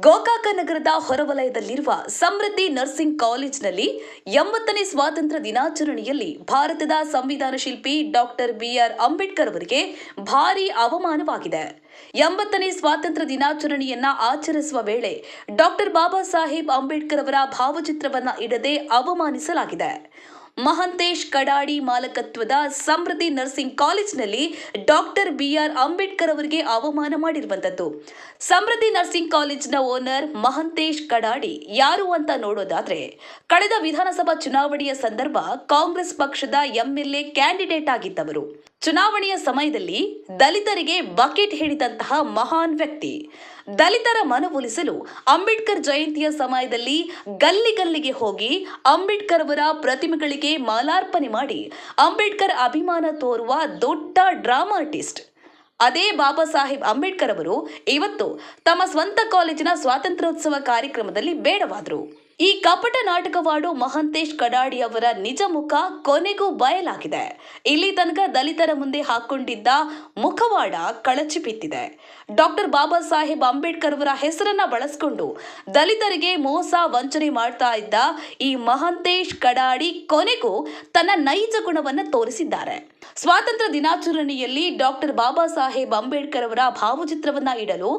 ಗೋಕಾಕ ನಗರದ ಹೊರವಲಯದಲ್ಲಿರುವ ಸಮೃದ್ಧಿ ನರ್ಸಿಂಗ್ ಕಾಲೇಜಿನಲ್ಲಿ 80ನೇ ಸ್ವಾತಂತ್ರ್ಯ ದಿನಾಚರಣೆಯಲ್ಲಿ ಭಾರತದ ಸಂವಿಧಾನ ಶಿಲ್ಪಿ ಡಾಕ್ಟರ್ ಬಿಆರ್ ಅಂಬೇಡ್ಕರ್ ಅವರಿಗೆ ಭಾರೀ ಅವಮಾನವಾಗಿದೆ. 80ನೇ ಸ್ವಾತಂತ್ರ್ಯ ದಿನಾಚರಣೆಯನ್ನ ಆಚರಿಸುವ ವೇಳೆ ಡಾಕ್ಟರ್ ಬಾಬಾ ಸಾಹೇಬ್ ಅಂಬೇಡ್ಕರ್ ಅವರ ಭಾವಚಿತ್ರವನ್ನ ಇಡದೆ ಅವಮಾನಿಸಲಾಗಿದೆ. ಮಹಂತೇಶ್ ಕಡಾಡಿ ಮಾಲಕತ್ವದ ಸಮೃದ್ಧಿ ನರ್ಸಿಂಗ್ ಕಾಲೇಜಿನಲ್ಲಿ ಡಾಕ್ಟರ್ ಬಿಆರ್ ಅಂಬೇಡ್ಕರ್ ಅವರಿಗೆ ಅವಮಾನ ಮಾಡಿರುವಂತದ್ದು. ಸಮೃದ್ಧಿ ನರ್ಸಿಂಗ್ ಕಾಲೇಜಿನ ಓನರ್ ಮಹಂತೇಶ್ ಕಡಾಡಿ ಯಾರು ಅಂತ ನೋಡೋದಾದ್ರೆ, ಕಳೆದ ವಿಧಾನಸಭಾ ಚುನಾವಣೆಯ ಸಂದರ್ಭ ಕಾಂಗ್ರೆಸ್ ಪಕ್ಷದ ಎಂಎಲ್ಎ ಕ್ಯಾಂಡಿಡೇಟ್ ಆಗಿದ್ದವರು. ಚುನಾವಣೆಯ ಸಮಯದಲ್ಲಿ ದಲಿತರಿಗೆ ಬಕೆಟ್ ಹಿಡಿದಂತಹ ಮಹಾನ್ ವ್ಯಕ್ತಿ. ದಲಿತರ ಮನವೊಲಿಸಲು ಅಂಬೇಡ್ಕರ್ ಜಯಂತಿಯ ಸಮಯದಲ್ಲಿ ಗಲ್ಲಿಗೆ ಹೋಗಿ ಅಂಬೇಡ್ಕರ್ ಅವರ ಪ್ರತಿಮೆಗಳಿಗೆ ಮಾಲಾರ್ಪಣೆ ಮಾಡಿ ಅಂಬೇಡ್ಕರ್ ಅಭಿಮಾನ ತೋರುವ ದೊಡ್ಡ ಡ್ರಾಮಾ ಆರ್ಟಿಸ್ಟ್. ಅದೇ ಬಾಬಾ ಸಾಹೇಬ್ ಅಂಬೇಡ್ಕರ್ ಅವರು ಇವತ್ತು ತಮ್ಮ ಸ್ವಂತ ಕಾಲೇಜಿನ ಸ್ವಾತಂತ್ರ್ಯೋತ್ಸವ ಕಾರ್ಯಕ್ರಮದಲ್ಲಿ ಬೇಡವಾದರು. ಈ ಕಪಟ ನಾಟಕವಾಡು ಮಹಂತೇಶ್ ಕಡಾಡಿ ಅವರ ನಿಜ ಮುಖ ಕೊನೆಗೂ ಬಯಲಾಗಿದೆ. ಇಲ್ಲಿ ತನಕ ದಲಿತರ ಮುಂದೆ ಹಾಕೊಂಡಿದ್ದ ಮುಖವಾಡ ಕಳಚಿ ಬಿದ್ದಿದೆ. ಡಾಕ್ಟರ್ ಬಾಬಾ ಸಾಹೇಬ್ ಅಂಬೇಡ್ಕರ್ ಅವರ ಹೆಸರನ್ನ ಬಳಸಿಕೊಂಡು ದಲಿತರಿಗೆ ಮೋಸ ವಂಚನೆ ಮಾಡ್ತಾ ಇದ್ದ ಈ ಮಹಂತೇಶ್ ಕಡಾಡಿ ಕೊನೆಗೂ ತನ್ನ ನೈಜ ಗುಣವನ್ನು ತೋರಿಸಿದ್ದಾರೆ. ಸ್ವಾತಂತ್ರ್ಯ ದಿನಾಚರಣೆಯಲ್ಲಿ ಡಾಕ್ಟರ್ ಬಾಬಾ ಸಾಹೇಬ್ ಅಂಬೇಡ್ಕರ್ ಅವರ ಭಾವಚಿತ್ರವನ್ನ ಇಡಲು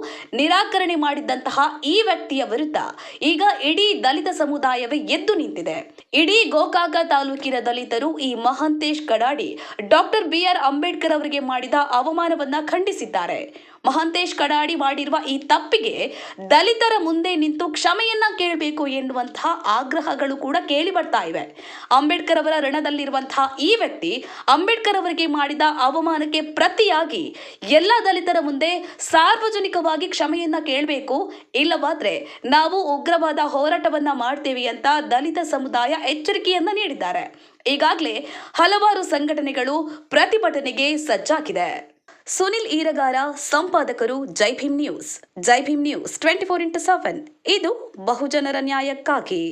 ನಿರಾಕರಣೆ ಮಾಡಿದ್ದಂತಹ ಈ ವ್ಯಕ್ತಿಯ ವಿರುದ್ಧ ಈಗ ಇಡೀ ದಲಿತ ಸಮುದಾಯವೇ ಎದ್ದು ನಿಂತಿದೆ. ಇಡೀ ಗೋಕಾಕ ತಾಲೂಕಿನ ದಲಿತರು ಈ ಮಹಂತೇಶ್ ಕಡಾಡಿ ಡಾಕ್ಟರ್ ಬಿಆರ್ ಅಂಬೇಡ್ಕರ್ ಅವರಿಗೆ ಮಾಡಿದ ಅವಮಾನವನ್ನ ಖಂಡಿಸಿದ್ದಾರೆ. ಮಹಂತೇಶ್ ಕಡಾಡಿ ಮಾಡಿರುವ ಈ ತಪ್ಪಿಗೆ ದಲಿತರ ಮುಂದೆ ನಿಂತು ಕ್ಷಮೆಯನ್ನ ಕೇಳಬೇಕು ಎನ್ನುವಂತಹ ಆಗ್ರಹಗಳು ಕೂಡ ಕೇಳಿ ಬರ್ತಾ ಇವೆ. ಅಂಬೇಡ್ಕರ್ ಅವರ ಋಣದಲ್ಲಿರುವಂತಹ ಈ ವ್ಯಕ್ತಿ ಅಂಬೇಡ್ಕರ್ ಅವರಿಗೆ ಮಾಡಿದ ಅವಮಾನಕ್ಕೆ ಪ್ರತಿಯಾಗಿ ಎಲ್ಲ ದಲಿತರ ಮುಂದೆ ಸಾರ್ವಜನಿಕವಾಗಿ ಕ್ಷಮೆಯನ್ನ ಕೇಳಬೇಕು, ಇಲ್ಲವಾದ್ರೆ ನಾವು ಉಗ್ರವಾದ ಹೋರಾಟವನ್ನ ಮಾಡ್ತೇವೆ ಅಂತ ದಲಿತ ಸಮುದಾಯ ಎಚ್ಚರಿಕೆಯನ್ನ ನೀಡಿದ್ದಾರೆ. ಈಗಾಗಲೇ ಹಲವಾರು ಸಂಘಟನೆಗಳು ಪ್ರತಿಭಟನೆಗೆ ಸಜ್ಜಾಗಿದೆ. ಸುನಿಲ್ ಈರಗಾರ, ಸಂಪಾದಕರು, ಜೈ ಭೀಮ್ ನ್ಯೂಸ್. ಜೈ ಭೀಮ್ ನ್ಯೂಸ್ 24x7 ಇದು ಬಹುಜನರ ನ್ಯಾಯಕ್ಕಾಗಿ.